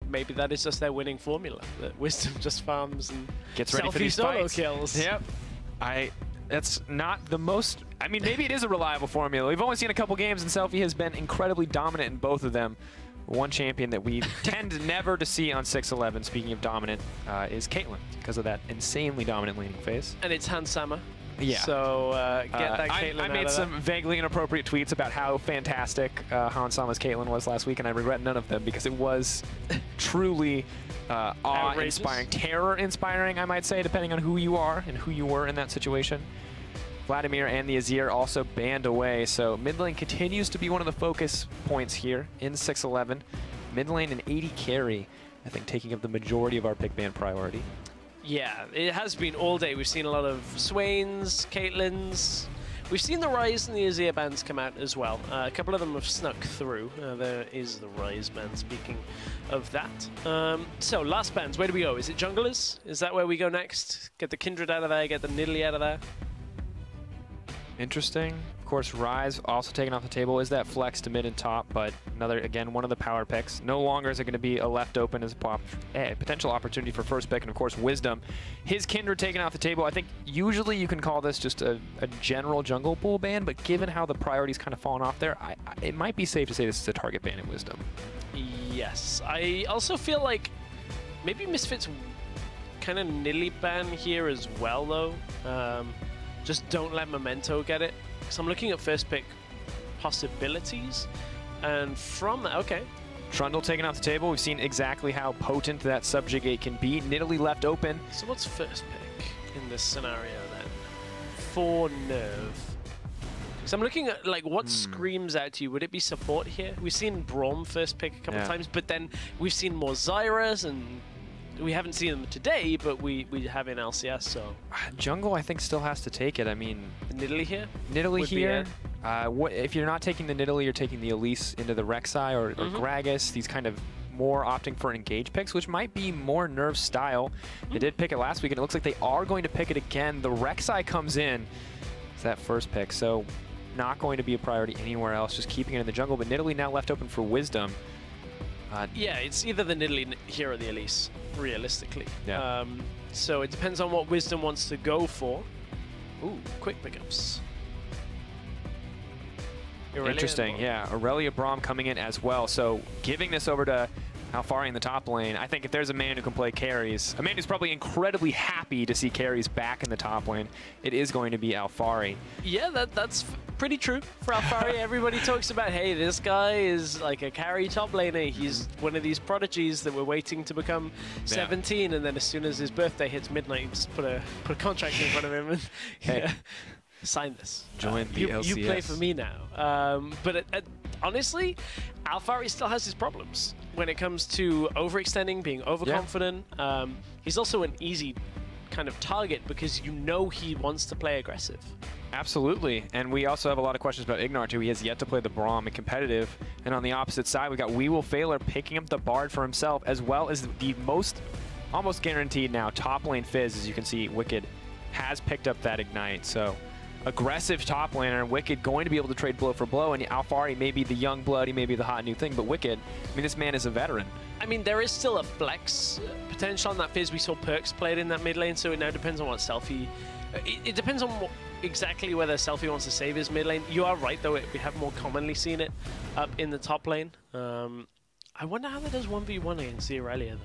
maybe that is just their winning formula. That Wisdom just farms and gets ready for these solo fights. kills. Yep. That's not the most... I mean, maybe it is a reliable formula. We've only seen a couple games, and Selfie has been incredibly dominant in both of them. One champion that we tend never to see on 6-11, speaking of dominant, is Caitlyn, because of that insanely dominant laning phase. And it's Hansama. Yeah. So get that Caitlyn I made some vaguely inappropriate tweets about how fantastic Hansama's Caitlyn was last week, and I regret none of them because it was truly awe-inspiring, terror-inspiring, I might say, depending on who you are and who you were in that situation. Vladimir and the Azir also banned away, so mid lane continues to be one of the focus points here in 6-11. Mid lane and 80 carry, I think, taking up the majority of our pick ban priority. Yeah, it has been all day. We've seen a lot of Swains, Caitlyn's. We've seen the Ryze and the Azir bans come out as well. A couple of them have snuck through. There is the Ryze ban, speaking of that. So, last bans, where do we go? Is it junglers? Is that where we go next? Get the Kindred out of there, get the Nidalee out of there? Interesting. Of course, Ryze also taken off the table. Is that flex to mid and top, but another, again, one of the power picks. No longer is it going to be a left open as a potential opportunity for first pick, and of course, Wisdom. His Kindred taken off the table. I think usually you can call this just a general jungle pool ban, but given how the priorities kind of fallen off there, it might be safe to say this is a target ban in Wisdom. Yes. I also feel like maybe Misfits kind of Nidalee ban here as well, though. Just don't let Memento get it. Because I'm looking at first pick possibilities. And from that, okay. Trundle taken off the table. We've seen exactly how potent that subjugate can be. Nidalee left open. So what's first pick in this scenario then? For Nerv. So I'm looking at like what screams out to you. Would it be support here? We've seen Braum first pick a couple times, but then we've seen more Zyras, and we haven't seen them today, but we have in LCS, so... Jungle, I think, still has to take it. I mean... Nidalee here? Nidalee here. If you're not taking the Nidalee, you're taking the Elise into the Rek'Sai or Gragas, these kind of more opting for engage picks, which might be more Nerv style. They did pick it last week, and it looks like they are going to pick it again. The Rek'Sai comes in. It's that first pick, so not going to be a priority anywhere else, just keeping it in the jungle. But Nidalee now left open for Wisdom. Yeah, it's either the Nidalee here or the Elise, realistically. Yeah. So it depends on what Wisdom wants to go for. Ooh, quick pickups. Interesting, yeah. Aurelia Braum coming in as well. So giving this over to Alphari in the top lane. I think if there's a man who can play carries, a man who's probably incredibly happy to see carries back in the top lane, it is going to be Alphari. Yeah, that's pretty true for Alphari. Everybody talks about, hey, this guy is like a carry top laner. He's one of these prodigies that we're waiting to become 17, and then as soon as his birthday hits midnight, you just put a contract in front of him and hey. Sign this. Join the LCS. You play for me now. But honestly, Alphari still has his problems when it comes to overextending, being overconfident. Yeah. He's also an easy kind of target because you know he wants to play aggressive. Absolutely, and we also have a lot of questions about Ignar too. He has yet to play the Braum in competitive, and on the opposite side, we've got We Will Failer picking up the Bard for himself, as well as the most, almost guaranteed now, top lane Fizz. As you can see, Wicked has picked up that Ignite, so aggressive top laner, and Wicked going to be able to trade blow for blow, and Alphari may be the young blood, he may be the hot new thing, but Wicked, I mean, this man is a veteran. I mean, there is still a flex potential on that Fizz. We saw Perks played in that mid lane, so it now depends on what Selfie... It depends on exactly whether Selfie wants to save his mid lane. You are right, though, we have more commonly seen it up in the top lane. I wonder how that does 1v1 against the Aurelia, though.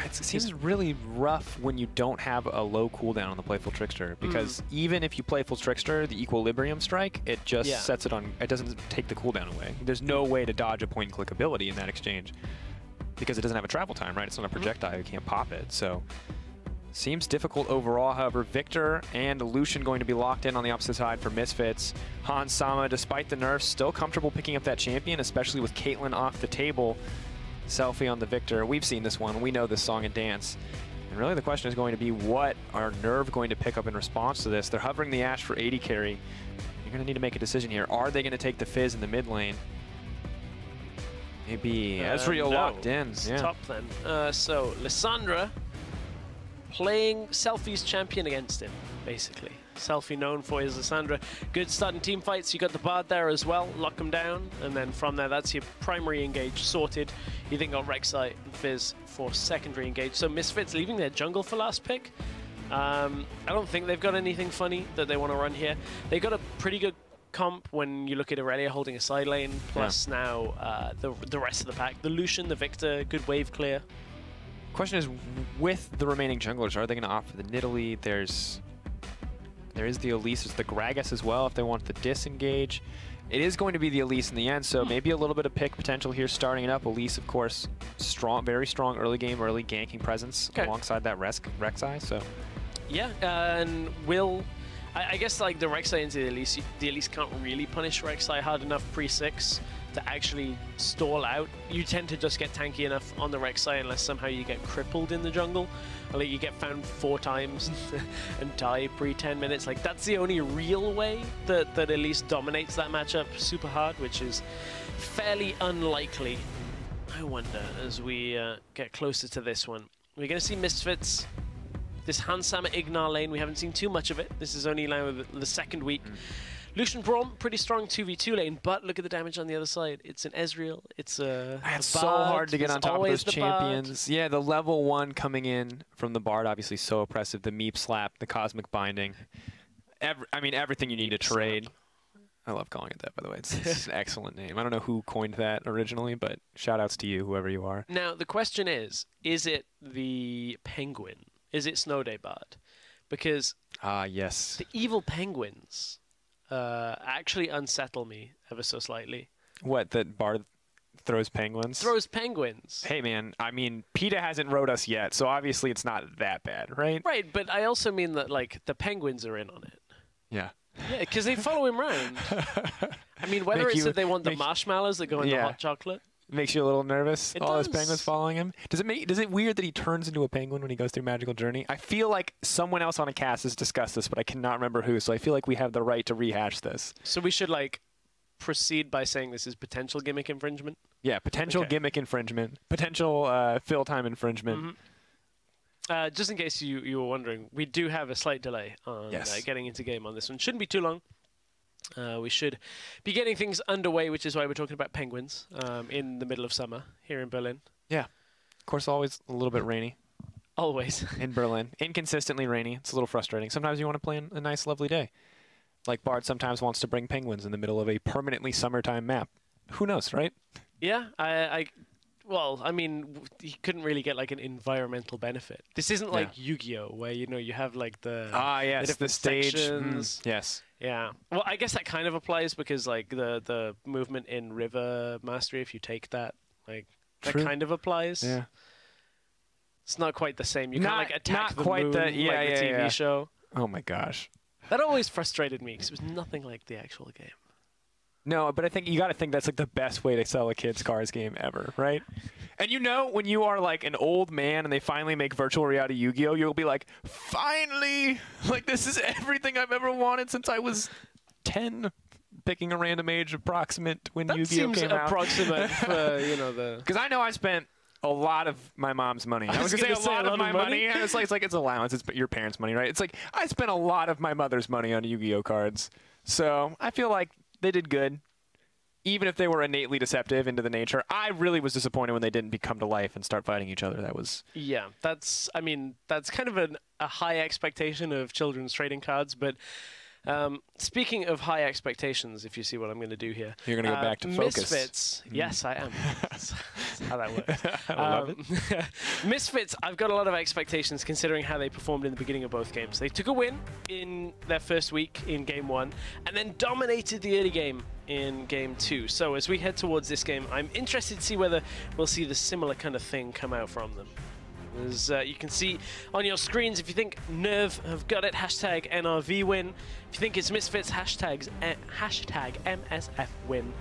It seems really rough when you don't have a low cooldown on the Playful Trickster, because even if you Playful Trickster, the Equilibrium Strike, it just sets it on, it doesn't take the cooldown away. There's no way to dodge a point and click ability in that exchange, because it doesn't have a travel time, right? It's not a projectile, you can't pop it, so seems difficult overall. However, Victor and Lucian going to be locked in on the opposite side for Misfits. Hansama, despite the nerfs, still comfortable picking up that champion, especially with Caitlyn off the table. Selfie on the Victor. We've seen this one. We know this song and dance. And really the question is going to be, what are Nerv going to pick up in response to this? They're hovering the Ashe for 80 carry. You're going to need to make a decision here. Are they going to take the Fizz in the mid lane? Maybe Ezreal locked in. Top then. So Lissandra playing Selfie's champion against him, basically. Selfie known for his Lissandra. Good starting team fights. You got the Bard there as well. Lock him down. And then from there, that's your primary engage sorted. You then got Rek'Sai and Fizz for secondary engage. So Misfits leaving their jungle for last pick. I don't think they've got anything funny that they want to run here. They got a pretty good comp when you look at Aurelia holding a side lane, plus now the rest of the pack. The Lucian, the Victor, good wave clear. Question is, with the remaining junglers, are they going to opt for the Nidalee? There is the Elise, there's the Gragas as well if they want the disengage. It is going to be the Elise in the end, so maybe a little bit of pick potential here starting it up. Elise, of course, strong, very strong early game, early ganking presence alongside that Rek'Sai. So yeah, and I guess like the Rek'Sai into the Elise can't really punish Rek'Sai hard enough pre-6 to actually stall out. You tend to just get tanky enough on the Rek'Sai unless somehow you get crippled in the jungle, or like you get found 4 times and die pre-10 minutes. Like that's the only real way that Elise dominates that matchup super hard, which is fairly unlikely. I wonder, as we get closer to this one, we're going to see Misfits. This Hansama Ignar lane, we haven't seen too much of it. This is only now the second week. Lucian Braum, pretty strong 2v2 lane, but look at the damage on the other side. It's an Ezreal, it's a It's so hard to get on top of those champions. Yeah, the level 1 coming in from the Bard, obviously so oppressive. The Meep Slap, the Cosmic Binding. I mean, everything you need to trade. I love calling it that, by the way. It's an excellent name. I don't know who coined that originally, but shout outs to you, whoever you are. Now, the question is it the Penguin? Is it Snow Day Bard? Because yes, the evil penguins actually unsettle me ever so slightly. What, that Bard throws penguins? Throws penguins. Hey, man, I mean, PETA hasn't rode us yet, so obviously it's not that bad, right? Right, but I also mean that, like, the penguins are in on it. Yeah. Yeah, because they follow him around. I mean, whether it's that they want the marshmallows that go in the hot chocolate. Makes you a little nervous. It all does. those penguins following him. Is it weird that he turns into a penguin when he goes through Magical Journey? I feel like someone else on a cast has discussed this, but I cannot remember who. So I feel like we have the right to rehash this. So we should like proceed by saying this is potential gimmick infringement. Yeah, potential gimmick infringement, potential fill time infringement. Just in case you were wondering, we do have a slight delay on getting into game on this one. Shouldn't be too long. We should be getting things underway, which is why we're talking about penguins in the middle of summer here in Berlin. Yeah. Of course, always a little bit rainy. Always. In Berlin. Inconsistently rainy. It's a little frustrating. Sometimes you want to play on a nice, lovely day. Like Bard sometimes wants to bring penguins in the middle of a permanently summertime map. Who knows, right? Yeah. Well, I mean, you couldn't really get like an environmental benefit. This isn't like Yu-Gi-Oh, where you have like the the stage. Sections. Yes. Yeah. Well, I guess that kind of applies because like the movement in River Mastery, if you take that, like that kind of applies. Yeah. It's not quite the same. You can't like attack the quite moon like the TV show. Oh my gosh. That always frustrated me because it was nothing like the actual game. No, but I think you got to think that's like the best way to sell a kid's cars game ever, right? And you know, when you are like an old man and they finally make virtual reality Yu-Gi-Oh, you'll be like, finally! Like, this is everything I've ever wanted since I was 10. Picking a random age approximate when Yu-Gi-Oh came out. That seems approximate for, you know, the... Because I know I spent a lot of my mom's money. I was going to say a lot of my money. It's like it's allowance. It's your parents' money, right? It's like I spent a lot of my mother's money on Yu-Gi-Oh cards. So I feel like they did good. Even if they were innately deceptive into the nature, I really was disappointed when they didn't come to life and start fighting each other. That was... Yeah, that's kind of a high expectation of children's trading cards, but speaking of high expectations, if you see what I'm going to do here. You're going to go back to focus. Misfits. Yes, I am. That's how that works. I love it. Misfits, I've got a lot of expectations considering how they performed in the beginning of both games. They took a win in their first week in Game 1 and then dominated the early game in Game 2. So as we head towards this game, I'm interested to see whether we'll see the similar kind of thing come out from them. As you can see on your screens, if you think Nerv have got it, hashtag NRV win. If you think it's Misfits, hashtag MSF win.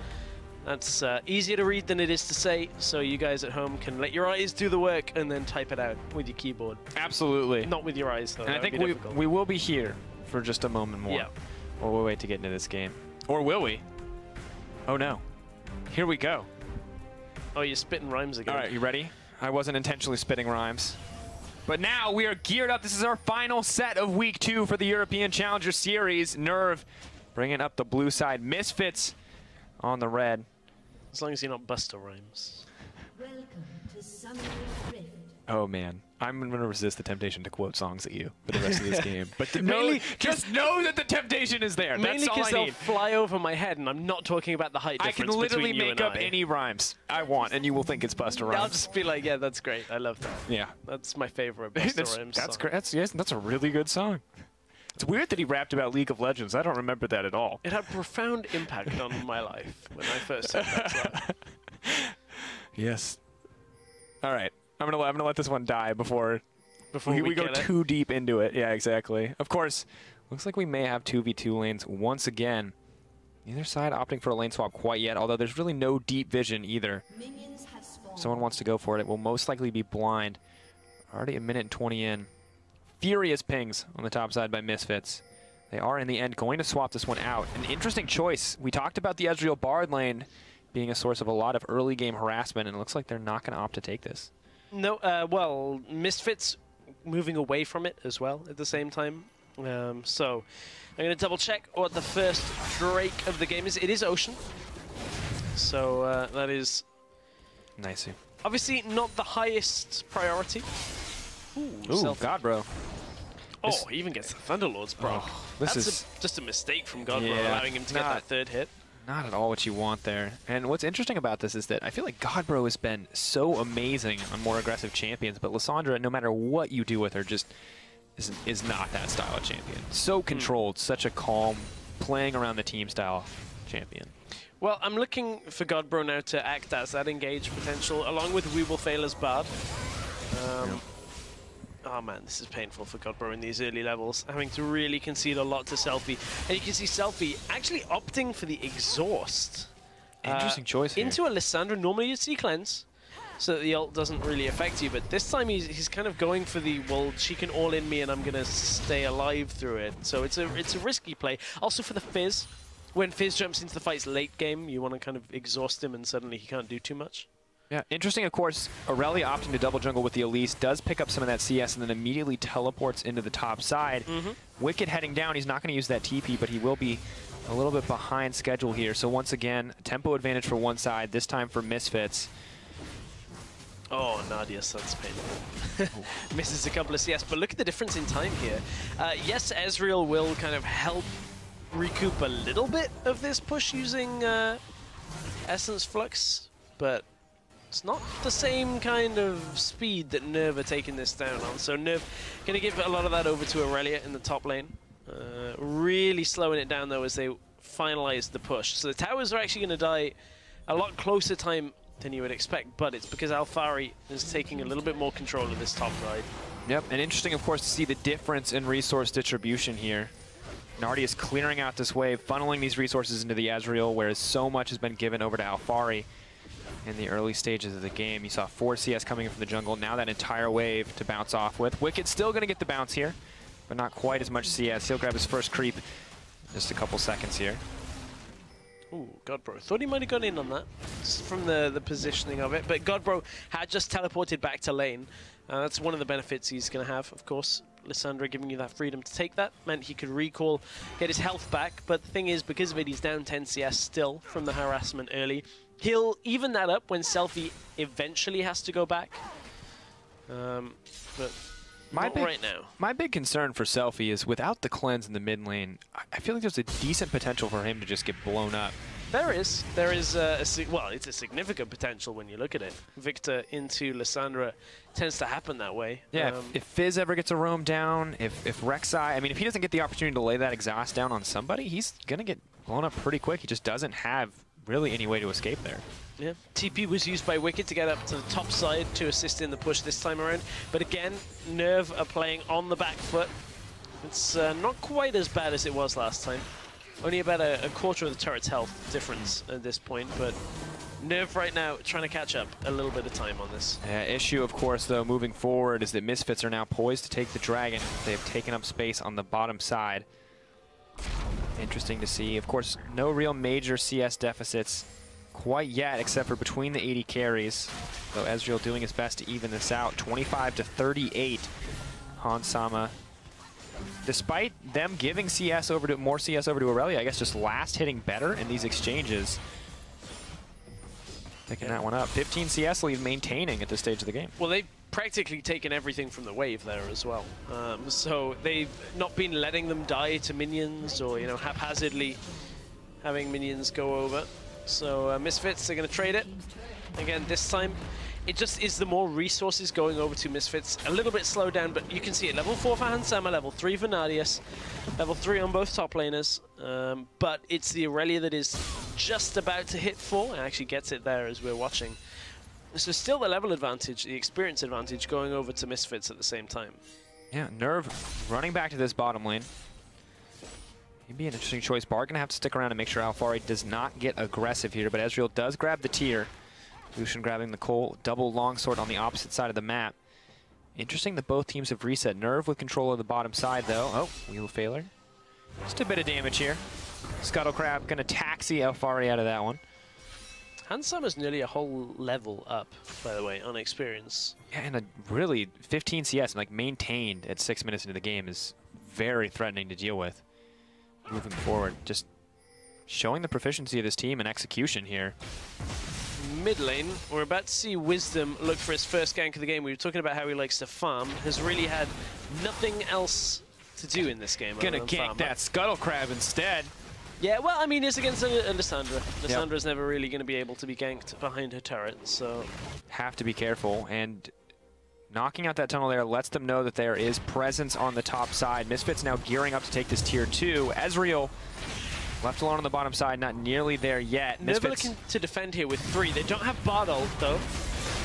That's easier to read than it is to say, so you guys at home can let your eyes do the work and then type it out with your keyboard. Absolutely. Not with your eyes, though. And I think we will be here for just a moment more. Yeah. Or we'll wait to get into this game. Or will we? Oh, no. Here we go. Oh, you're spitting rhymes again. All right, you ready? I wasn't intentionally spitting rhymes. But now we are geared up. This is our final set of Week 2 for the European Challenger Series. Nerv bringing up the blue side. Misfits on the red. As long as you're not Busta Rhymes. Welcome to Summer Rift. Oh, man. I'm going to resist the temptation to quote songs at you for the rest of this game. But just mainly, know that the temptation is there. That's all I they'll need. fly over my head, and I'm not talking about the height difference I can literally between you make and up I. any rhymes I want, and you will think it's Busta Rhymes. I'll just be like, yeah, that's great. I love that. Yeah. That's my favorite Busta Rhymes That's song. great. That's a really good song. It's weird that he rapped about League of Legends. I don't remember that at all. It had profound impact on my life when I first heard that song. Yes. All right. I'm gonna let this one die before we go too deep into it. Yeah, exactly. Of course, looks like we may have 2v2 lanes once again. Neither side opting for a lane swap quite yet, although there's really no deep vision either. Minions have spawned. Someone wants to go for it. It will most likely be blind. Already a minute and 20 in. Furious pings on the top side by Misfits. They are, in the end, going to swap this one out. An interesting choice. We talked about the Ezreal Bard lane being a source of a lot of early game harassment, and it looks like they're not going to opt to take this. No, well, Misfits moving away from it as well at the same time. So I'm going to double check what the first Drake of the game is. It is Ocean. So that is Nice. obviously not the highest priority. Ooh, God, bro. Oh, he even gets the Thunderlords, bro. Oh, this That's is just a mistake from God, bro, Yeah, allowing him to get that third hit. not at all what you want there. And what's interesting about this is that I feel like Godbro has been so amazing on more aggressive champions, but Lissandra, no matter what you do with her, just is not that style of champion. So controlled, such a calm, playing around the team style champion. Well, I'm looking for Godbro now to act as that engage potential, along with We Will Fail as Bard. Oh man, this is painful for Godbro in these early levels, having to really concede a lot to Selfie. And you can see Selfie actually opting for the exhaust. Interesting choice here. Into a Lissandra. Normally you'd see cleanse, so that the ult doesn't really affect you, but this time he's kind of going for the, well, she can all in me and I'm gonna stay alive through it. So it's a risky play. Also for the Fizz, when Fizz jumps into the fight's late game, you want to kind of exhaust him and suddenly he can't do too much. Yeah, interesting, of course, Aurelia opting to double jungle with the Elise does pick up some of that CS and then immediately teleports into the top side. Wicked heading down, he's not going to use that TP, but he will be a little bit behind schedule here. So once again, tempo advantage for one side, this time for Misfits. Oh, Nadia's that's painful. Misses a couple of CS, but look at the difference in time here. Yes, Ezreal will kind of help recoup a little bit of this push using Essence Flux, but it's not the same kind of speed that Nerv are taking this down on. So Nerv going to give a lot of that over to Aurelia in the top lane. Really slowing it down, though, as they finalize the push. So the towers are actually going to die a lot closer time than you would expect, but it's because Alphari is taking a little bit more control of this top side. Yep, and interesting, of course, to see the difference in resource distribution here. Nardi is clearing out this wave, funneling these resources into the Ezreal, whereas so much has been given over to Alphari in the early stages of the game. You saw 4 CS coming in from the jungle, now that entire wave to bounce off with. Wicked still going to get the bounce here, but not quite as much CS. He'll grab his first creep in just a couple seconds here. Ooh, Godbro. Thought he might have gone in on that, just from the positioning of it, but Godbro had just teleported back to lane. That's one of the benefits he's going to have, of course. Lissandra giving you that freedom to take that meant he could recall, get his health back, but the thing is, because of it, he's down 10 CS still from the harassment early. He'll even that up when Selfie eventually has to go back, but not right now. My big concern for Selfie is without the cleanse in the mid lane, I feel like there's a decent potential for him to just get blown up. There is well, it's a significant potential when you look at it. Victor into Lissandra tends to happen that way. Yeah, if Fizz ever gets a roam down, if Rek'Sai, I mean, if he doesn't get the opportunity to lay that exhaust down on somebody, he's going to get blown up pretty quick. He just doesn't have really any way to escape there. Yeah, TP was used by Wicked to get up to the top side to assist in the push this time around. But again, Nerv are playing on the back foot. It's not quite as bad as it was last time. Only about a quarter of the turret's health difference at this point, but Nerv right now trying to catch up a little bit of time on this. Issue, of course, though, moving forward is that Misfits are now poised to take the Dragon. They have taken up space on the bottom side. Interesting to see. Of course, no real major CS deficits quite yet, except for between the 80 carries. Though Ezreal doing his best to even this out. 25 to 38. Hansama. Despite them giving more CS over to Aurelia, I guess just last hitting better in these exchanges. Picking that one up. 15 CS lead maintaining at this stage of the game. Well, they've practically taken everything from the wave there as well. So they've not been letting them die to minions or, you know, haphazardly having minions go over. So Misfits are going to trade it. Again, this time, it just is the more resources going over to Misfits. A little bit slowed down, but you can see it. Level 4 for Hansama, level 3 for Nardius, level 3 on both top laners. But it's the Aurelia that is just about to hit 4, and actually gets it there as we're watching. So still the level advantage, the experience advantage going over to Misfits at the same time. Yeah, Nerv running back to this bottom lane. Maybe an interesting choice. Bard gonna have to stick around and make sure Alphari does not get aggressive here, but Ezreal does grab the tier. Lucian grabbing the Cole double longsword on the opposite side of the map. Interesting that both teams have reset. Nerv with control of the bottom side though. Oh, wheel failure. Just a bit of damage here. Scuttle Crab gonna taxi Alphari out of that one. Hansama's nearly a whole level up, by the way, on experience. Yeah, and a really 15 CS, like maintained at 6 minutes into the game, is very threatening to deal with. Moving forward, just showing the proficiency of this team and execution here. Mid lane, we're about to see Wisdom look for his first gank of the game. We were talking about how he likes to farm. Has really had nothing else to do in this game. Gonna gank that Scuttle Crab instead. Yeah, well, I mean, it's against Lissandra. Lissandra's never really going to be able to be ganked behind her turret, so... Have to be careful, and knocking out that tunnel there lets them know that there is presence on the top side. Misfits now gearing up to take this tier 2. Ezreal left alone on the bottom side, not nearly there yet. Nerv looking to defend here with 3. They don't have bot ult, though.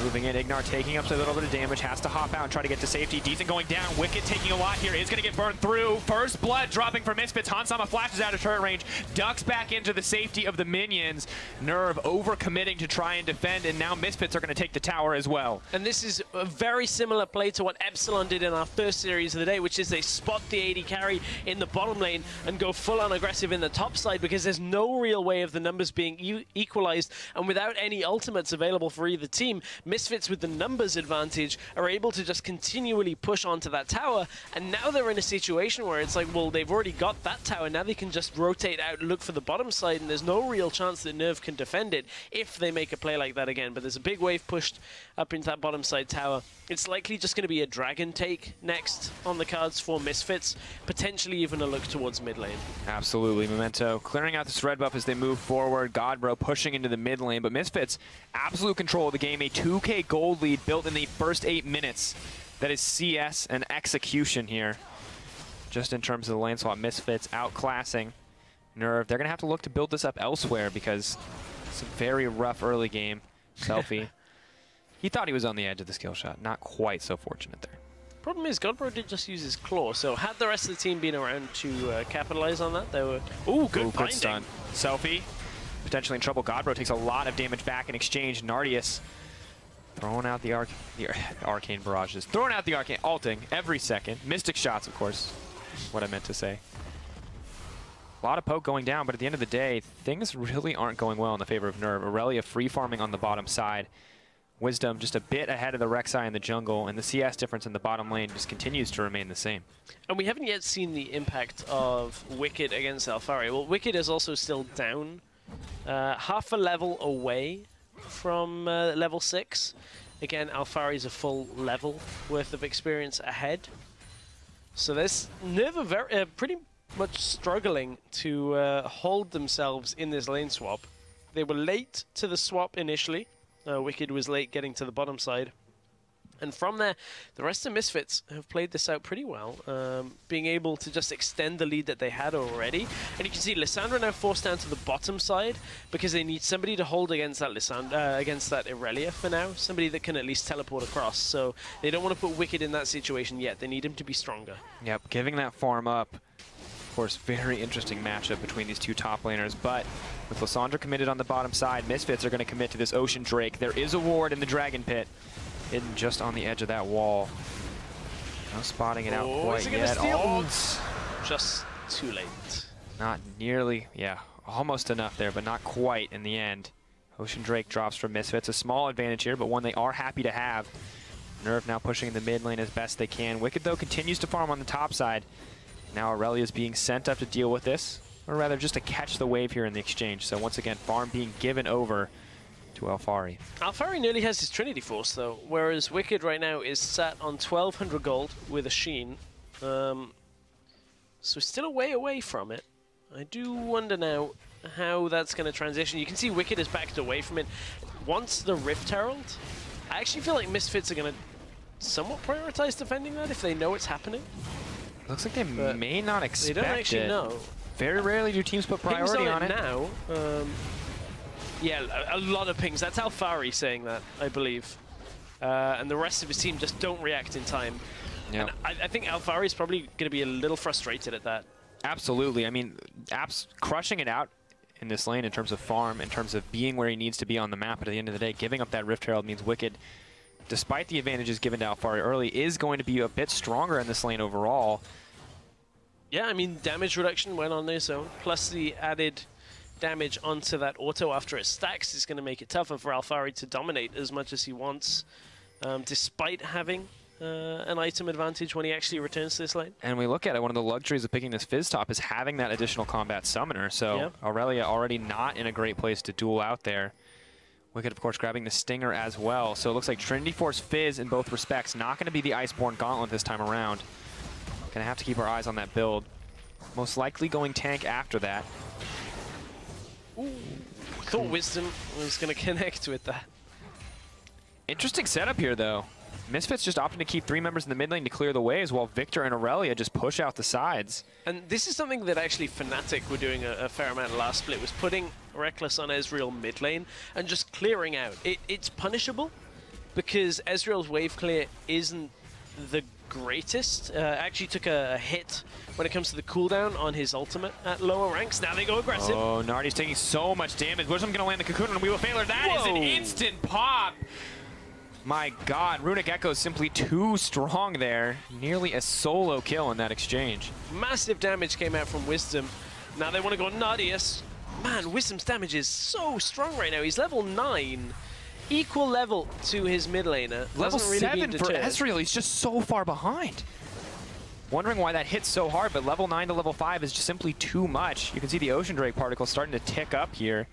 Moving in, Ignar taking up a little bit of damage, has to hop out and try to get to safety. Decent going down, Wicked taking a lot here, is going to get burned through. First blood dropping for Misfits. Hansama flashes out of turret range, ducks back into the safety of the minions. Nerv overcommitting to try and defend, and now Misfits are going to take the tower as well. And this is a very similar play to what Epsilon did in our first series of the day, which is they spot the AD carry in the bottom lane and go full-on aggressive in the top side because there's no real way of the numbers being equalized, and without any ultimates available for either team, Misfits with the numbers advantage are able to just continually push onto that tower, and now they're in a situation where it's like, well, they've already got that tower, now they can just rotate out and look for the bottom side, and there's no real chance that Nerv can defend it if they make a play like that again. But there's a big wave pushed up into that bottom side tower. It's likely just going to be a dragon take next on the cards for Misfits, potentially even a look towards mid lane. Absolutely, Memento clearing out this red buff as they move forward. Godbro pushing into the mid lane, but Misfits absolute control of the game. A 2K gold lead built in the first 8 minutes. That is CS and execution here. Just in terms of the lane swap, Misfits outclassing Nerv. They're going to have to look to build this up elsewhere because it's a very rough early game. Selfie. He thought he was on the edge of the skill shot. Not quite so fortunate there. Problem is, Godbro did just use his claw, so had the rest of the team been around to capitalize on that, they were... Ooh, good binding. Stun. Selfie, potentially in trouble. Godbro takes a lot of damage back in exchange. Nardius throwing out the arcane barrages. Throwing out the arcane, ulting every second. Mystic shots, of course, what I meant to say. A lot of poke going down, but at the end of the day, things really aren't going well in the favor of Nerv. Aurelia free farming on the bottom side. Wisdom just a bit ahead of the Rek'Sai in the jungle, and the CS difference in the bottom lane just continues to remain the same. And we haven't yet seen the impact of Wicked against Alphari. Well, Wicked is also still down, half a level away from level 6. Again, Alphari's a full level worth of experience ahead. So there's Nerv are pretty much struggling to hold themselves in this lane swap. They were late to the swap initially. Wicked was late getting to the bottom side. And from there, the rest of Misfits have played this out pretty well, being able to just extend the lead that they had already. And you can see Lissandra now forced down to the bottom side because they need somebody to hold against that against that Aurelia for now, somebody that can at least teleport across. So they don't want to put Wicked in that situation yet. They need him to be stronger. Yep, giving that farm up. Of course, very interesting matchup between these two top laners, but with Lissandra committed on the bottom side, Misfits are going to commit to this Ocean Drake. There is a ward in the Dragon Pit, hidden just on the edge of that wall. No spotting it out quite yet. Just too late. Not nearly, yeah, almost enough there, but not quite in the end. Ocean Drake drops from Misfits. A small advantage here, but one they are happy to have. Nerv now pushing in the mid lane as best they can. Wicked, though, continues to farm on the top side. Now Aurelia is being sent up to deal with this, or rather just to catch the wave here in the exchange. So once again, farm being given over to Alphari. Alphari nearly has his Trinity Force, though, whereas Wicked right now is sat on 1,200 gold with a Sheen. So still a way away from it. I do wonder now how that's going to transition. You can see Wicked has backed away from it. Once the Rift Herald, I actually feel like Misfits are going to somewhat prioritize defending that if they know it's happening. Looks like they may not expect it. They don't actually know. Very rarely do teams put priority on it. Now, yeah, a lot of pings. That's Alphari saying that, I believe. And the rest of his team just don't react in time. Yep. And I think Alphari is probably going to be a little frustrated at that. Absolutely. I mean, App's crushing it out in this lane in terms of farm, in terms of being where he needs to be on the map. But at the end of the day, giving up that Rift Herald means Wicked, despite the advantages given to Alphari early, is going to be a bit stronger in this lane overall. Yeah, I mean, damage reduction went on their own, plus the added damage onto that auto after it stacks is going to make it tougher for Alphari to dominate as much as he wants, despite having an item advantage when he actually returns to this lane. And we look at it, one of the luxuries of picking this Fizz top is having that additional combat summoner, so yep. Aurelia already not in a great place to duel out there. Wicked, of course, grabbing the Stinger as well, so it looks like Trinity Force Fizz in both respects, not going to be the Iceborne Gauntlet this time around. Going to have to keep our eyes on that build. Most likely going tank after that. Ooh, thought Wisdom was going to connect with that. Interesting setup here, though. Misfits just opting to keep 3 members in the mid lane to clear the waves, while Victor and Aurelia just push out the sides. And this is something that actually Fnatic were doing a fair amount last split, was putting Reckless on Ezreal mid lane and just clearing out. It's punishable because Ezreal's wave clear isn't the greatest. Actually took a hit when it comes to the cooldown on his ultimate at lower ranks. Now they go aggressive. Oh, Nardi's taking so much damage. Wisdom going to land the Cocoon on Weevil Failer. That is an instant pop. My God, Runic Echo is simply too strong there. Nearly a solo kill in that exchange. Massive damage came out from Wisdom. Now they want to go Nardius. Man, Wisdom's damage is so strong right now. He's level 9. Equal level to his mid laner. Level 7 for Ezreal. He's just so far behind. Wondering why that hits so hard, but level 9 to level 5 is just simply too much. You can see the Ocean Drake particles starting to tick up here.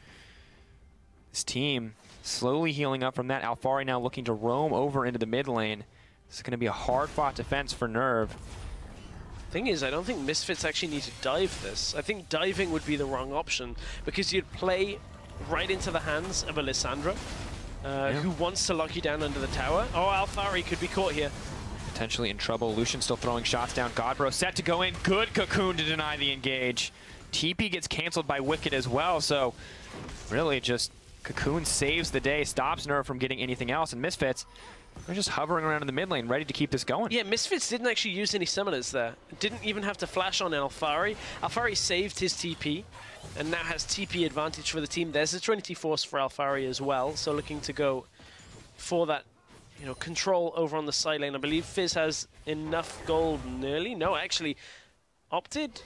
This team slowly healing up from that. Alphari now looking to roam over into the mid lane. This is going to be a hard-fought defense for Nerv. Thing is, I don't think Misfits actually need to dive this. I think diving would be the wrong option because you'd play right into the hands of Alessandra, who wants to lock you down under the tower. Oh, Alphari could be caught here. Potentially in trouble. Lucian still throwing shots down. Godbro set to go in. Good Cocoon to deny the engage. TP gets canceled by Wicked as well, so really just Cocoon saves the day, stops Nerv from getting anything else, and Misfits, they're just hovering around in the mid lane, ready to keep this going. Yeah, Misfits didn't actually use any summoners there. Didn't even have to flash on Alphari. Alphari saved his TP, and now has TP advantage for the team. There's a Trinity Force for Alphari as well, so looking to go for that, you know, control over on the side lane. I believe Fizz has enough gold nearly. No, actually opted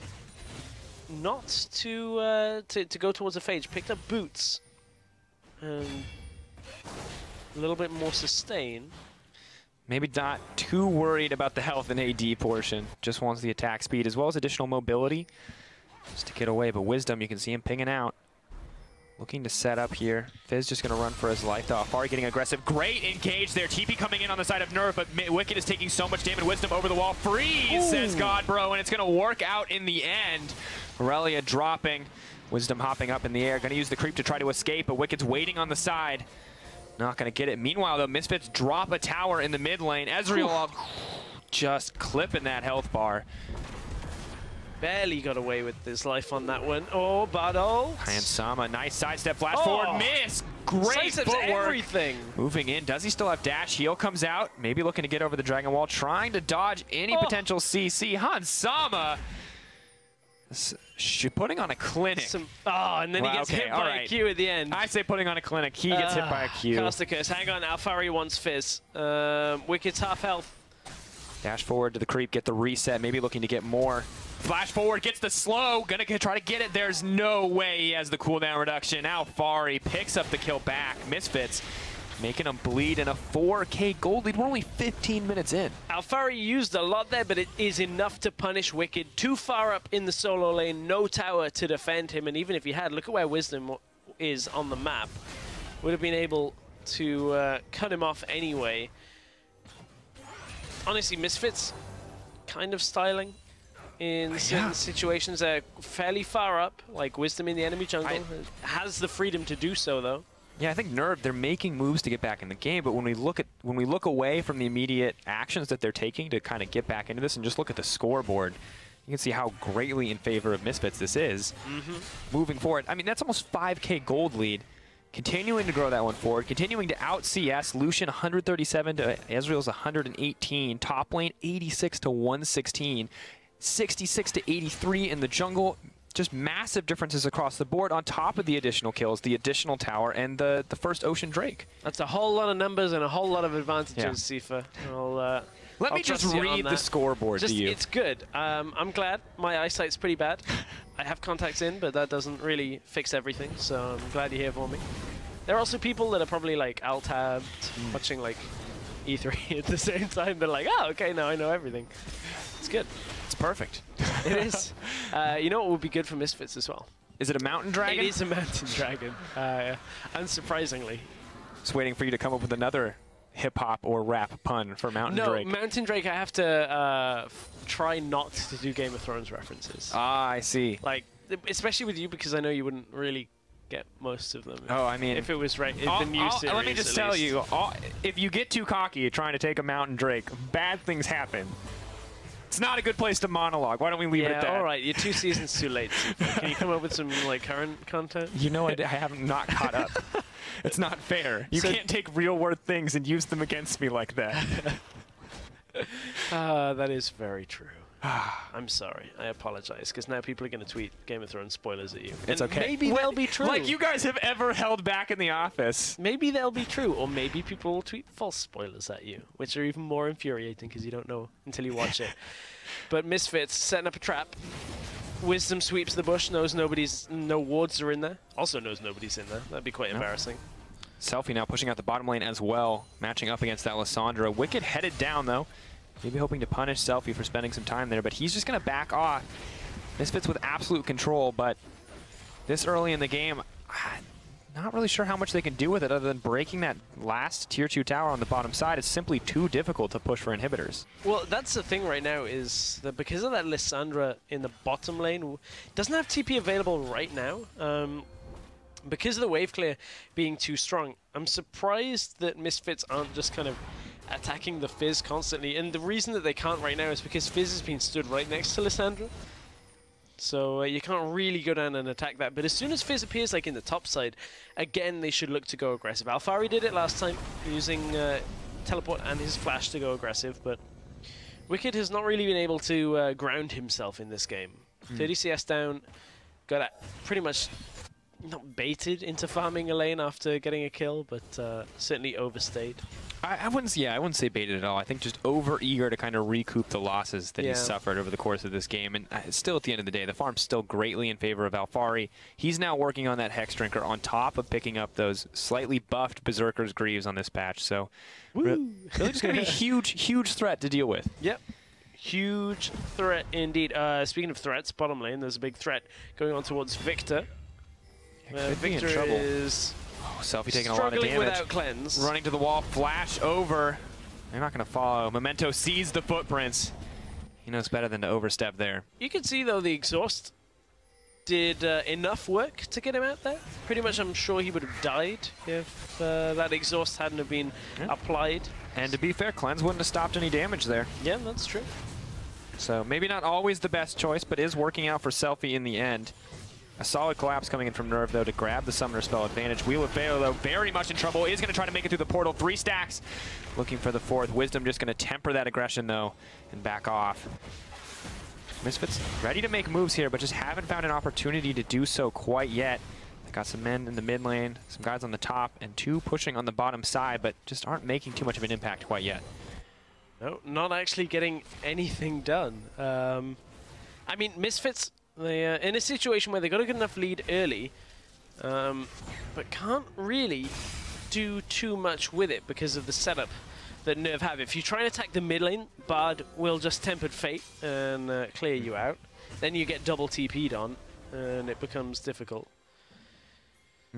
not to go towards a phage. Picked up boots. A little bit more sustain. Maybe not too worried about the health and AD portion. Just wants the attack speed as well as additional mobility just to get away. But Wisdom, you can see him pinging out. Looking to set up here. Fizz just going to run for his life though. Alphari getting aggressive. Great engage there. TP coming in on the side of Nerv, but Wicked is taking so much damage. Wisdom over the wall. Freeze, says Godbro, and it's going to work out in the end. Aurelia dropping. Wisdom hopping up in the air. Going to use the creep to try to escape, but Wicked's waiting on the side. Not going to get it. Meanwhile, though, Misfits drop a tower in the mid lane. Ezreal just clipping that health bar. Barely got away with his life on that one. Oh, Battle. And Sama, nice sidestep, flash forward, miss. Great footwork. Everything. Moving in. Does he still have dash? Heal comes out. Maybe looking to get over the Dragon Wall, trying to dodge any potential CC. Sama putting on a clinic. And then he gets hit by a Q at the end. I say putting on a clinic. He gets hit by a Q. Cast a curse. Hang on, Alphari wants Fizz. Wicked's half health. Dash forward to the creep, get the reset. Maybe looking to get more. Flash forward, gets the slow, gonna try to get it. There's no way he has the cooldown reduction. Alphari picks up the kill back. Misfits making him bleed in a 4K gold lead. We're only 15 minutes in. Alphari used a lot there, but it is enough to punish Wicked. Too far up in the solo lane, no tower to defend him, and even if he had, look at where Wisdom is on the map. Would have been able to cut him off anyway. Honestly, Misfits kind of styling in certain situations. They're fairly far up, like Wisdom in the enemy jungle. Has the freedom to do so, though. Yeah, I think Nerv, they're making moves to get back in the game, but when we look away from the immediate actions that they're taking to kind of get back into this and just look at the scoreboard, you can see how greatly in favor of Misfits this is. Moving forward, I mean, that's almost 5K gold lead. Continuing to grow that one forward, continuing to out-CS. Lucian 137 to Ezreal's 118. Top lane 86 to 116. 66 to 83 in the jungle. Just massive differences across the board on top of the additional kills, the additional tower, and the first Ocean Drake. That's a whole lot of numbers and a whole lot of advantages, Tsepha. Let me just read the scoreboard to you. It's good. I'm glad. My eyesight's pretty bad. I have contacts in, but that doesn't really fix everything, so I'm glad you're here for me. There are also people that are probably like alt-tabbed, watching like E3 at the same time. They're like, oh, okay, now I know everything. It's good. It's perfect. It is. You know what would be good for Misfits as well? Is it a mountain dragon? It is a mountain dragon, unsurprisingly. Just waiting for you to come up with another hip-hop or rap pun for Mountain Drake. No, Mountain Drake, I have to try not to do Game of Thrones references. Ah, I see. Like, especially with you, because I know you wouldn't really get most of them. Oh, I mean, if it was right, the new series. Let me just tell you, if you get too cocky trying to take a Mountain Drake, bad things happen. It's not a good place to monologue. Why don't we leave it at that? All right. You're 2 seasons too late. Can you come up with some like current content? You know, I have not caught up. It's not fair. You can't take real-world things and use them against me like that. That is very true. I'm sorry. I apologize, because now people are going to tweet Game of Thrones spoilers at you. It's okay. Maybe they'll be true. Like you guys have ever held back in the office. Maybe they'll be true, or maybe people will tweet false spoilers at you, which are even more infuriating because you don't know until you watch it. But Misfits setting up a trap. Wisdom sweeps the bush, knows no wards are in there. Also knows nobody's in there. That'd be quite embarrassing. Selfie now pushing out the bottom lane as well, matching up against that Lissandra. Wicked headed down though. Maybe hoping to punish Selfie for spending some time there, but he's just going to back off. Misfits with absolute control, but this early in the game, not really sure how much they can do with it other than breaking that last Tier 2 tower on the bottom side. It's simply too difficult to push for inhibitors. Well, that's the thing right now, is that because of that Lissandra in the bottom lane, doesn't have TP available right now. Because of the wave clear being too strong, I'm surprised that Misfits aren't just kind of attacking the Fizz constantly, and the reason that they can't right now is because Fizz has been stood right next to Lissandra, so you can't really go down and attack that. But as soon as Fizz appears like in the top side, again they should look to go aggressive. Alphari did it last time using teleport and his flash to go aggressive, but Wicked has not really been able to ground himself in this game. 30 CS down, got pretty much not baited into farming a lane after getting a kill, but certainly overstayed. I wouldn't say baited at all. I think just over-eager to kind of recoup the losses that he's suffered over the course of this game. And still, at the end of the day, the farm's still greatly in favor of Alphari. He's now working on that Hex Drinker on top of picking up those slightly buffed Berserker's Greaves on this patch. So, really just going to be a huge threat to deal with. Yep. Huge threat indeed. Speaking of threats, bottom lane, there's a big threat going on towards Victor. Victor is... Selfie taking a lot of damage. Without cleanse. Running to the wall, flash over. They're not going to follow. Memento sees the footprints. He knows better than to overstep there. You can see, though, the exhaust did enough work to get him out there. Pretty much, I'm sure he would have died if that exhaust hadn't have been applied. And to be fair, cleanse wouldn't have stopped any damage there. Yeah, that's true. So maybe not always the best choice, but is working out for Selfie in the end. A solid collapse coming in from Nerv, though, to grab the Summoner Spell advantage. Wheel of Fate, though, very much in trouble. Is going to try to make it through the portal. 3 stacks. Looking for the 4th. Wisdom just going to temper that aggression, though, and back off. Misfits ready to make moves here, but just haven't found an opportunity to do so quite yet. They got some men in the mid lane, some guys on the top, and 2 pushing on the bottom side, but just aren't making too much of an impact quite yet. No, not actually getting anything done. I mean, Misfits, they're in a situation where they got a good enough lead early, but can't really do too much with it because of the setup that Nerv have. If you try and attack the mid lane, Bard will just Tempered Fate and clear you out. Then you get double TP'd on, and it becomes difficult.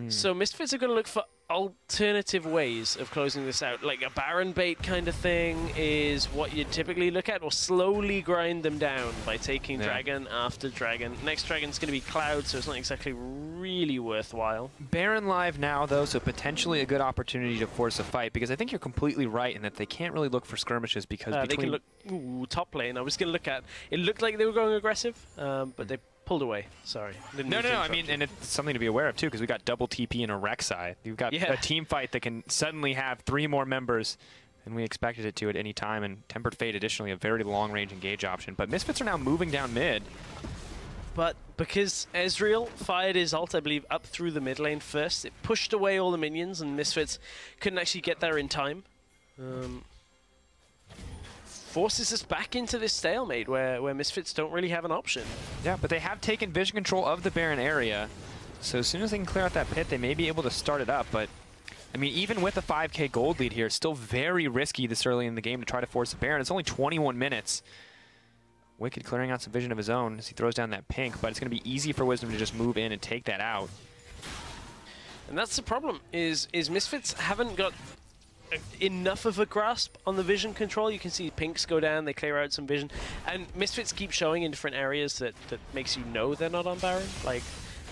So Misfits are going to look for alternative ways of closing this out. Like a Baron bait kind of thing is what you typically look at, or slowly grind them down by taking Dragon after Dragon. Next Dragon's going to be Cloud, so it's not exactly really worthwhile. Baron live now, though, so potentially a good opportunity to force a fight, because I think you're completely right in that they can't really look for skirmishes because they can look... Ooh, top lane. I was going to look at... It looked like they were going aggressive, but they pulled away. Sorry. No, I mean, and it's something to be aware of, too, because we got double TP and a Rek'Sai. You've got a team fight that can suddenly have 3 more members than we expected it to at any time, and Tempered Fate, additionally, a very long-range engage option. But Misfits are now moving down mid. But because Ezreal fired his ult, I believe, up through the mid lane first, it pushed away all the minions, and Misfits couldn't actually get there in time. Forces us back into this stalemate where Misfits don't really have an option. Yeah, but they have taken vision control of the Baron area, so as soon as they can clear out that pit, they may be able to start it up. But, I mean, even with a 5k gold lead here, it's still very risky this early in the game to try to force the Baron. It's only 21 minutes. Wicked clearing out some vision of his own as he throws down that pink, but it's going to be easy for Wisdom to just move in and take that out. And that's the problem, is Misfits haven't got enough of a grasp on the vision control. You can see pinks go down, they clear out some vision, and Misfits keep showing in different areas that makes you know they're not on Baron, like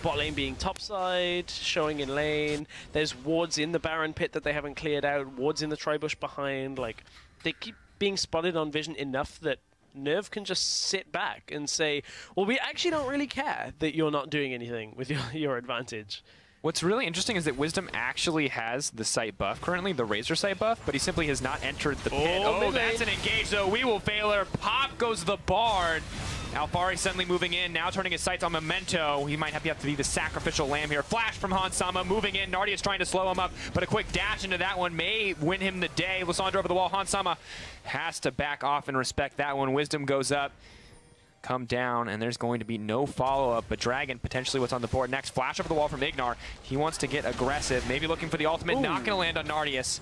bot lane being topside, showing in lane, there's wards in the Baron pit that they haven't cleared out, wards in the tribush behind, like they keep being spotted on vision enough that Nerv can just sit back and say, well, we actually don't really care that you're not doing anything with your advantage. What's really interesting is that Wisdom actually has the sight buff currently, the Razor sight buff, but he simply has not entered the pit. Oh, that's an engage, though. We will fail her. Pop goes the Bard. Alphari suddenly moving in, now turning his sights on Memento. He might have to be the sacrificial lamb here. Flash from Hansama, moving in. Nardi is trying to slow him up, but a quick dash into that one may win him the day. Lysandra over the wall. Hansama has to back off and respect that one. Wisdom goes up. Come down, and there's going to be no follow-up, but Dragon potentially what's on the board next. Flash over the wall from Ignar. He wants to get aggressive, maybe looking for the ultimate. Ooh. Not going to land on Nardius.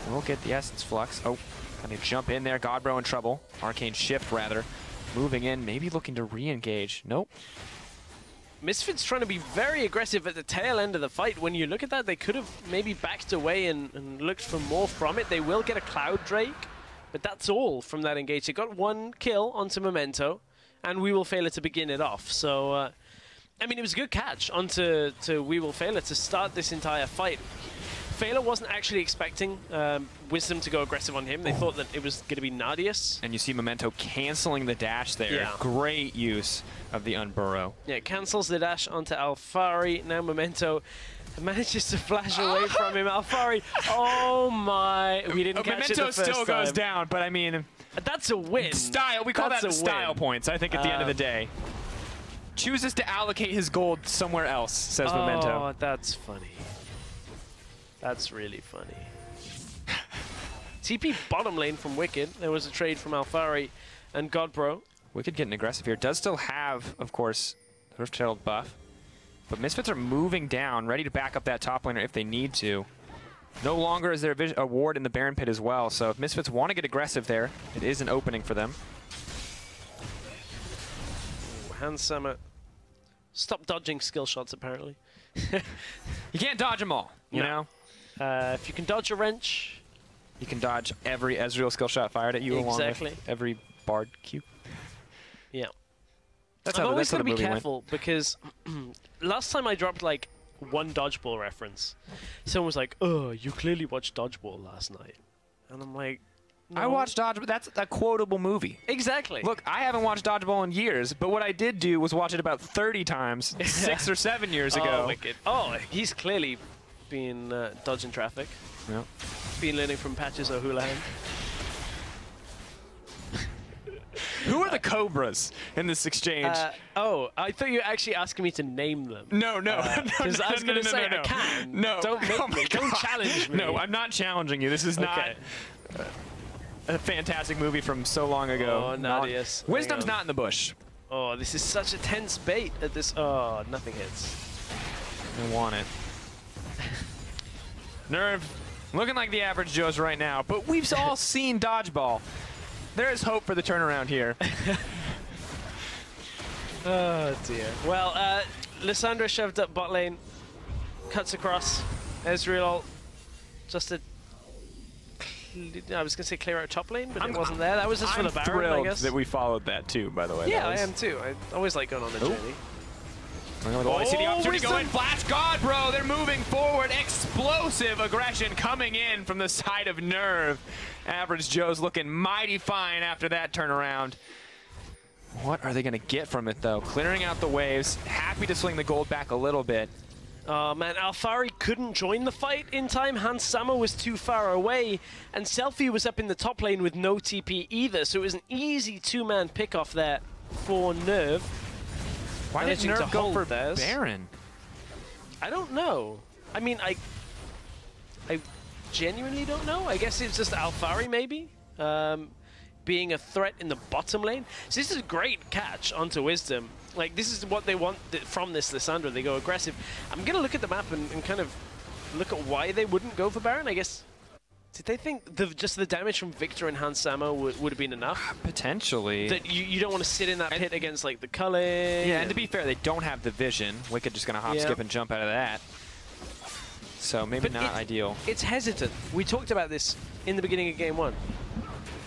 We'll get the Essence Flux. Oh, going to jump in there. Godbro in trouble. Arcane Shift, rather. Moving in, maybe looking to re-engage. Nope. Misfits trying to be very aggressive at the tail end of the fight. When you look at that, they could have maybe backed away and looked for more from it. They will get a Cloud Drake, but that's all from that engage. They got 1 kill onto Memento, and We Will Fail It to begin it off. So, I mean, it was a good catch onto We Will Fail It to start this entire fight. Failure wasn't actually expecting Wisdom to go aggressive on him. They thought that it was going to be Nardius. And you see Memento canceling the dash there. Yeah. Great use of the Unburrow. Yeah, cancels the dash onto Alphari. Now Memento manages to flash away from him. Alphari, oh my. We didn't catch it the first Memento still time. goes down, but I mean... That's a win. Style. We call that style points, I think, at the end of the day. Chooses to allocate his gold somewhere else, says Memento. Oh, that's funny. That's really funny. TP bottom lane from Wicked. There was a trade from Alphari and Godbro. Wicked getting aggressive here. Does still have, of course, the Rift Herald buff. But Misfits are moving down, ready to back up that top laner if they need to. No longer is there a ward in the Baron pit as well, so if Misfits want to get aggressive there, it is an opening for them. Hansama. Stop dodging skill shots, apparently. You can't dodge them all, you know? If you can dodge a wrench... You can dodge every Ezreal skill shot fired at you along with every Bard Q. Yeah. That's I'm how, always that's going to be careful because last time I dropped like one dodgeball reference, someone was like, "Oh, you clearly watched Dodgeball last night," and I'm like, no. I watched Dodgeball. That's a quotable movie. Exactly. Look, I haven't watched Dodgeball in years, but what I did do was watch it about 30 times 6 or 7 years ago. Oh, wicked. Oh, he's clearly been dodging traffic. Yep. Been learning from Patches O'Houlihan. Who are the Cobras in this exchange? Oh, I thought you were actually asking me to name them. No. Because I was going to say, I can. No. Don't make me. Don't challenge me. No, I'm not challenging you. This is not a fantastic movie from so long ago. Oh, Nardius. Wisdom's not in the bush. Oh, this is such a tense bait at this. Oh, nothing hits. I want it. Nerv, looking like the average Joe's right now, but we've all seen dodgeball. There is hope for the turnaround here. Oh dear. Well, Lissandra shoved up bot lane, cuts across. Ezreal, just a. I was gonna say clear out top lane, but it wasn't there. That was just for the Baron, I guess. That we followed that too, by the way. Yeah, I am too. I always like going on the journey. I see the opportunity to go in. Wisdom. Flash God, bro. They're moving forward. Explosive aggression coming in from the side of Nerv. Average Joe's looking mighty fine after that turnaround. What are they going to get from it, though? Clearing out the waves. Happy to swing the gold back a little bit. Oh man, Alphari couldn't join the fight in time. Hans Sama was too far away, and Selfie was up in the top lane with no TP either, so it was an easy two-man pick-off there for Nerv. Why did Nerv go for Baron? I don't know. I mean, I genuinely don't know. I guess it's just Alphari, maybe, being a threat in the bottom lane. So this is a great catch onto Wisdom. Like, this is what they want from this Lissandra. They go aggressive. I'm going to look at the map and kind of look at why they wouldn't go for Baron, I guess. Did they think just the damage from Victor and Hans Sama would have been enough? Potentially. That you don't want to sit in that pit against, like, the culling. Yeah, and to be fair, they don't have the vision. Wicked just going to hop, skip, and jump out of that. So maybe not ideal. It's hesitant. We talked about this in the beginning of Game 1.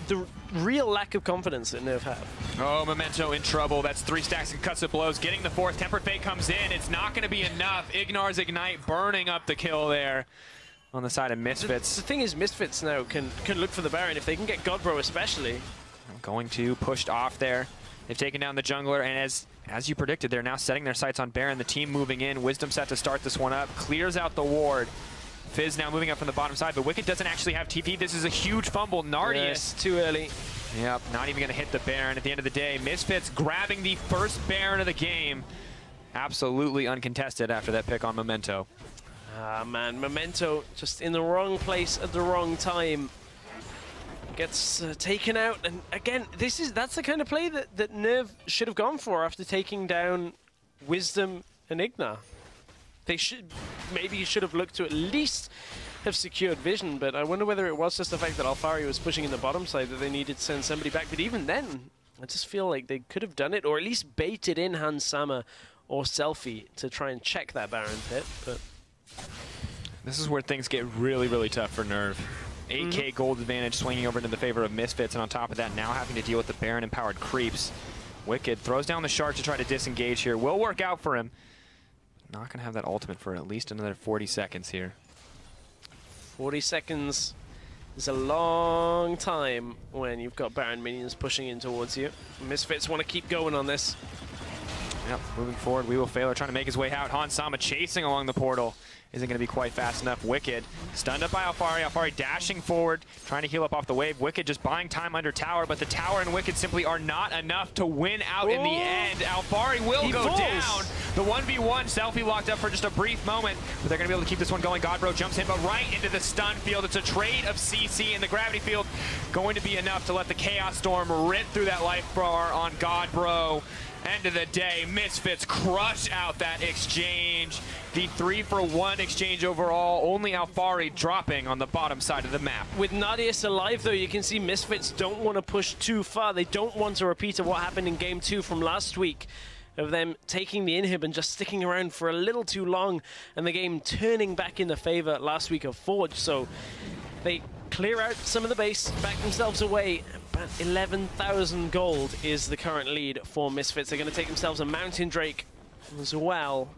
The real lack of confidence that Nerv have. Oh, Memento in trouble. That's 3 stacks and cuts of blows. Getting the 4th. Tempered Fate comes in. It's not going to be enough. Ignar's Ignite burning up the kill there on the side of Misfits. The thing is, Misfits now can look for the Baron if they can get Godbro especially. Going to pushed off there. They've taken down the jungler, and as you predicted, they're now setting their sights on Baron. The team moving in. Wisdom set to start this one up. Clears out the ward. Fizz now moving up from the bottom side, but Wicked doesn't actually have TP. This is a huge fumble. Nardius. Yes, too early. Yep, not even going to hit the Baron at the end of the day. Misfits grabbing the first Baron of the game. Absolutely uncontested after that pick on Memento. Ah, man, Memento just in the wrong place at the wrong time. Gets taken out, and again, that's the kind of play that Nerv should have gone for after taking down Wisdom and Ignar. They maybe should have looked to at least have secured vision, but I wonder whether it was just the fact that Alphari was pushing in the bottom side that they needed to send somebody back. But even then, I just feel like they could have done it, or at least baited in Hans Sama or Selfie to try and check that Baron pit. But this is where things get really, really tough for Nerv. 8k gold advantage swinging over into the favor of Misfits, and on top of that, now having to deal with the Baron-empowered creeps. Wicked throws down the Shark to try to disengage here. Will work out for him. Not going to have that ultimate for at least another 40 seconds here. 40 seconds is a long time when you've got Baron minions pushing in towards you. Misfits want to keep going on this. Yep, moving forward, We Will Fail trying to make his way out. Hans Sama chasing along the portal. Isn't going to be quite fast enough. Wicked stunned up by Alphari. Alphari dashing forward, trying to heal up off the wave. Wicked just buying time under tower, but the tower and Wicked simply are not enough to win out in the end. Alphari will go down. The 1v1, Selfie locked up for just a brief moment, but they're going to be able to keep this one going. Godbro jumps in, but right into the stun field. It's a trade of CC, and the gravity field going to be enough to let the Chaos Storm rip through that life bar on Godbro. End of the day, Misfits crush out that exchange. The 3-for-1 exchange overall, only Alphari dropping on the bottom side of the map. With Nardius alive, though, you can see Misfits don't want to push too far. They don't want a repeat of what happened in Game 2 from last week, of them taking the inhib and just sticking around for a little too long, and the game turning back in the favor last week of Forge. So they clear out some of the base, back themselves away. About 11,000 gold is the current lead for Misfits. They're going to take themselves a Mountain Drake as well.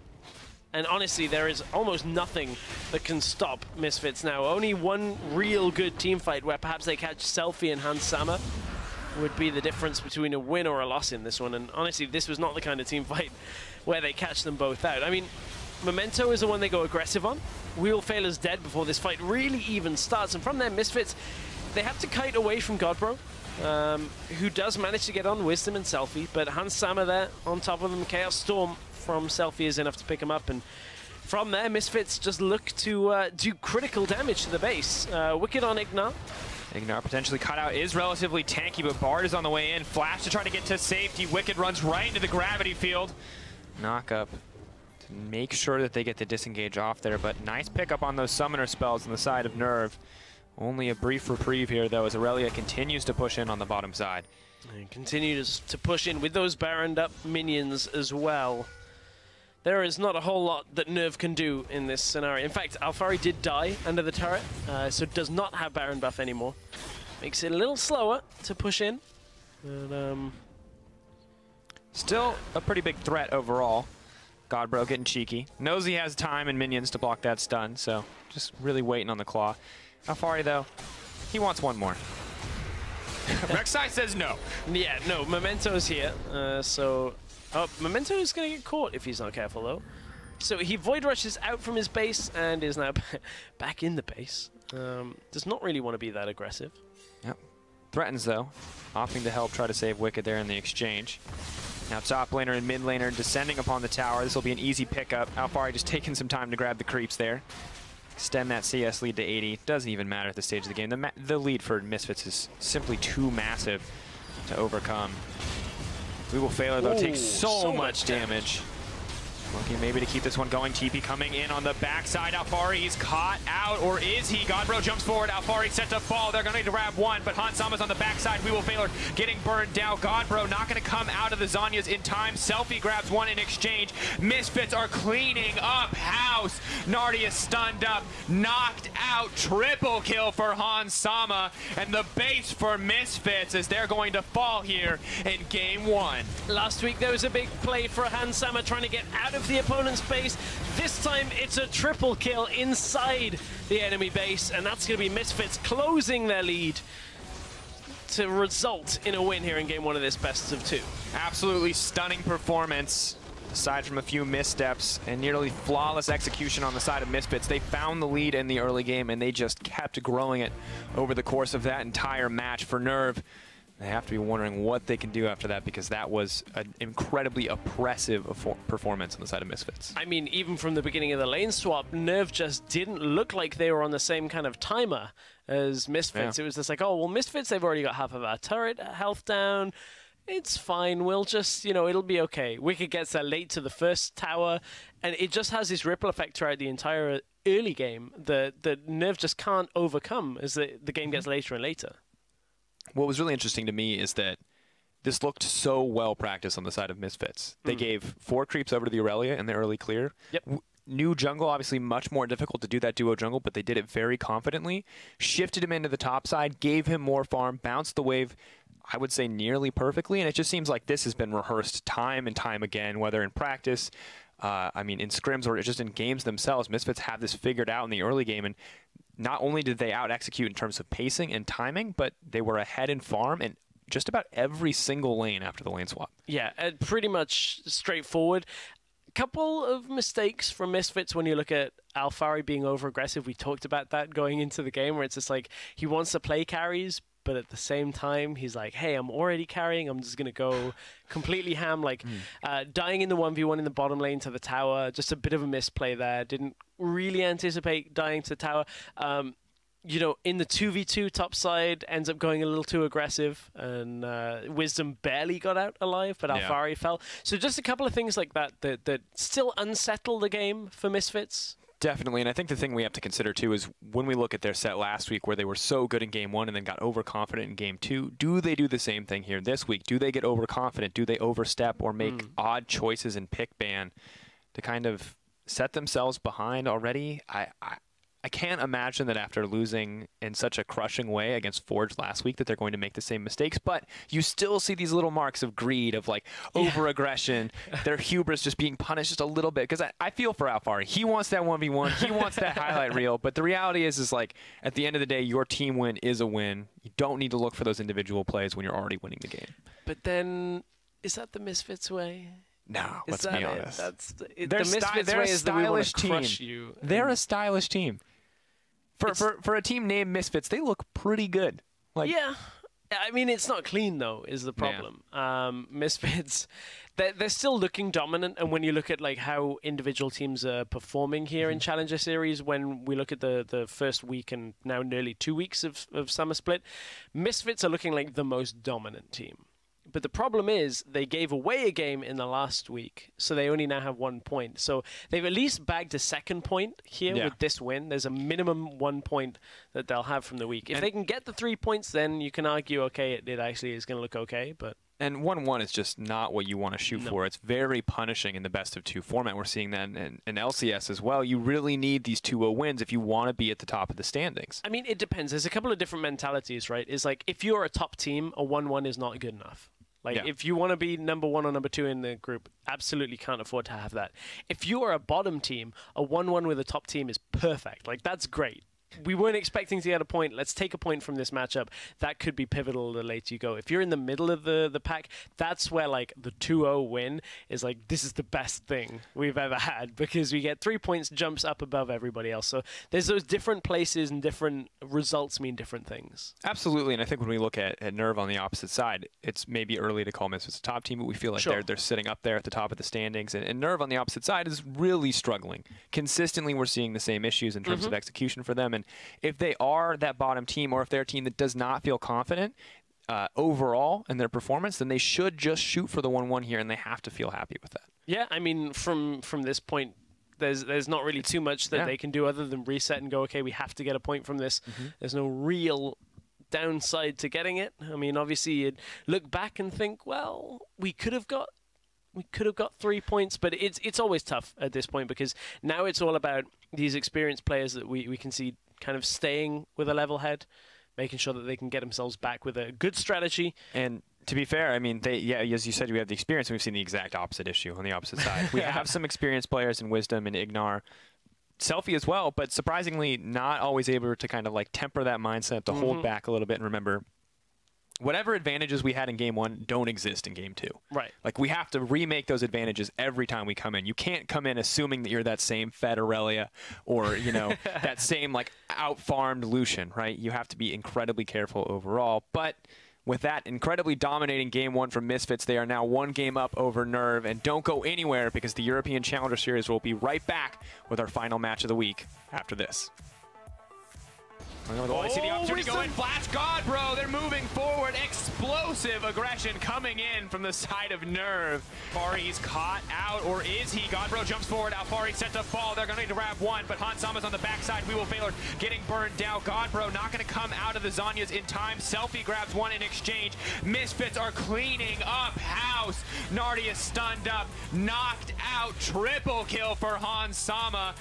And honestly, there is almost nothing that can stop Misfits now. Only one real good team fight where perhaps they catch Selfie and Hans Sama would be the difference between a win or a loss in this one. And honestly, this was not the kind of team fight where they catch them both out. I mean, Memento is the one they go aggressive on. We Will Fail is dead before this fight really even starts. And from there, Misfits, they have to kite away from Godbro, who does manage to get on Wisdom and Selfie, but Hans Sama there on top of them. Chaos Storm from Selfie is enough to pick him up, and from there, Misfits just look to do critical damage to the base. Wicked on Ignar, Ignite potentially cut out is relatively tanky, but Bard is on the way in. Flash to try to get to safety. Wicked runs right into the gravity field. Knock up to make sure that they get the disengage off there, but nice pickup on those summoner spells on the side of Nerv. Only a brief reprieve here, though, as Aurelia continues to push in on the bottom side. And continues to push in with those Baroned up minions as well. There is not a whole lot that Nerv can do in this scenario. In fact, Alphari did die under the turret, so does not have Baron buff anymore. Makes it a little slower to push in. But, still a pretty big threat overall. Godbro getting cheeky. Knows he has time and minions to block that stun, so just really waiting on the claw. Alphari, though, he wants one more. Rek'Sai says no. Yeah, no, Memento's here, so... Oh, Memento is going to get caught if he's not careful, though. So he Void Rushes out from his base and is now back in the base. Does not really want to be that aggressive. Yep. Threatens, though. Opting to help try to save Wicked there in the exchange. Now top laner and mid laner descending upon the tower. This will be an easy pickup. Alphari just taking some time to grab the creeps there. Extend that CS lead to 80. Doesn't even matter at this stage of the game. The lead for Misfits is simply too massive to overcome. We will fail her, though. Takes so much damage. Looking maybe to keep this one going. TP coming in on the backside. Alphari is caught out, or is he? Godbro jumps forward. Alphari set to fall. They're going to need to grab one, but Hansama's on the backside. We will fail her, getting burned down. Godbro not going to come out of the Zhonya's in time. Selfie grabs one in exchange. Misfits are cleaning up house. Nardi is stunned up, knocked out. Triple kill for Hansama, and the base for Misfits as they're going to fall here in game one. Last week there was a big play for Hansama trying to get out of the opponent's base. This time it's a triple kill inside the enemy base, and that's going to be Misfits closing their lead to result in a win here in game one of this best of two. Absolutely stunning performance. Aside from a few missteps and nearly flawless execution on the side of Misfits, they found the lead in the early game and they just kept growing it over the course of that entire match. For Nerv, they have to be wondering what they can do after that, because that was an incredibly oppressive performance on the side of Misfits. I mean, even from the beginning of the lane swap, Nerv just didn't look like they were on the same kind of timer as Misfits. Yeah. It was just like, oh, well, Misfits, they've already got half of our turret health down. It's fine. We'll just, you know, it'll be okay. Wicked gets there late to the first tower, and it just has this ripple effect throughout the entire early game that Nerv just can't overcome as the game gets later and later. What was really interesting to me is that this looked so well practiced on the side of Misfits. They gave 4 creeps over to the Aurelia in the early clear. Yep. New jungle, obviously much more difficult to do that duo jungle, but they did it very confidently. Shifted him into the top side, gave him more farm, bounced the wave, I would say nearly perfectly, and it just seems like this has been rehearsed time and time again, whether in practice, I mean in scrims or just in games themselves. Misfits have this figured out in the early game, and not only did they out-execute in terms of pacing and timing, but they were ahead in farm in just about every single lane after the lane swap. Yeah, pretty much straightforward. Couple of mistakes from Misfits when you look at Alphari being over-aggressive. We talked about that going into the game, where it's just like he wants to play carries, but at the same time, he's like, hey, I'm already carrying. I'm just going to go completely ham. Like, dying in the 1v1 in the bottom lane to the tower, just a bit of a misplay there. Didn't really anticipate dying to the tower. You know, in the 2v2 top side, ends up going a little too aggressive, and Wisdom barely got out alive, but Alphari fell. So just a couple of things like that still unsettle the game for Misfits. Definitely, and I think the thing we have to consider, too, is when we look at their set last week where they were so good in Game 1 and then got overconfident in Game 2, do they do the same thing here this week? Do they get overconfident? Do they overstep or make odd choices in pick ban to kind of set themselves behind already? I can't imagine that after losing in such a crushing way against Forge last week that they're going to make the same mistakes, but you still see these little marks of greed, of like over-aggression, their hubris just being punished just a little bit, because I feel for Alphari. He wants that 1v1, he wants that highlight reel, but the reality is like, at the end of the day, your team win is a win. You don't need to look for those individual plays when you're already winning the game. But then, is that the Misfits way? No, let's be honest. They're a stylish team. They're a stylish team. For a team named Misfits, they look pretty good. Like, yeah, I mean, it's not clean, though, is the problem. Misfits, they're still looking dominant, and when you look at like how individual teams are performing here in Challenger Series, when we look at the first week and now nearly 2 weeks of Summer Split, Misfits are looking like the most dominant team. But the problem is they gave away a game in the last week, so they only now have 1 point. So they've at least bagged a second point here with this win. There's a minimum 1 point that they'll have from the week. If they can get the 3 points, then you can argue, okay, it actually is going to look okay. But And 1-1 is just not what you want to shoot for. It's very punishing in the best-of-2 format. We're seeing that in LCS as well. You really need these 2-0 wins if you want to be at the top of the standings. I mean, it depends. There's a couple of different mentalities, right? It's like, if you're a top team, a 1-1 is not good enough. Like, if you want to be number 1 or number 2 in the group, absolutely can't afford to have that. If you are a bottom team, a 1-1 with a top team is perfect. Like, that's great. We weren't expecting to get a point. Let's take a point from this matchup. That could be pivotal the later you go. If you're in the middle of the pack, that's where like the 2-0 win is like, this is the best thing we've ever had, because we get 3 points, jumps up above everybody else. So there's those different places, and different results mean different things. Absolutely, and I think when we look at Nerv on the opposite side, it's maybe early to call Misfits a top team, but we feel like they're sitting up there at the top of the standings. And Nerv on the opposite side is really struggling. Consistently, we're seeing the same issues in terms of execution for them. And if they are that bottom team, or if they're a team that does not feel confident overall in their performance, then they should just shoot for the 1-1 here, and they have to feel happy with that. Yeah, I mean, from this point, there's not really too much that they can do other than reset and go, okay, we have to get a point from this. There's no real downside to getting it. I mean, obviously, you'd look back and think, well, we could have got 3 points, but it's always tough at this point, because now it's all about these experienced players that we can see kind of staying with a level head, making sure that they can get themselves back with a good strategy. And to be fair, I mean, as you said, we have the experience, and we've seen the exact opposite issue on the opposite side. We have some experienced players in Wisdom and Ignar, Selfie as well, but surprisingly not always able to kind of like temper that mindset, to hold back a little bit and remember, whatever advantages we had in Game 1 don't exist in Game 2. Right. Like, we have to remake those advantages every time we come in. You can't come in assuming that you're that same Fed Aurelia, or, you know, that same, like, out-farmed Lucian, right? You have to be incredibly careful overall. But with that incredibly dominating Game 1 from Misfits, they are now 1 game up over Nerv. And don't go anywhere, because the European Challenger Series will be right back with our final match of the week after this. I see the opportunity to go in. Flash God, bro. They're moving forward. Explosive aggression coming in from the side of Nerv. Fari's caught out, or is he? Godbro jumps forward. Alfari set to fall. They're going to need to grab one, but Hansama's on the backside. We will fail. Getting burned down. Godbro not going to come out of the Zanyas in time. Selfie grabs one in exchange. Misfits are cleaning up house. Nardi is stunned up. Knocked out. Triple kill for Hansama.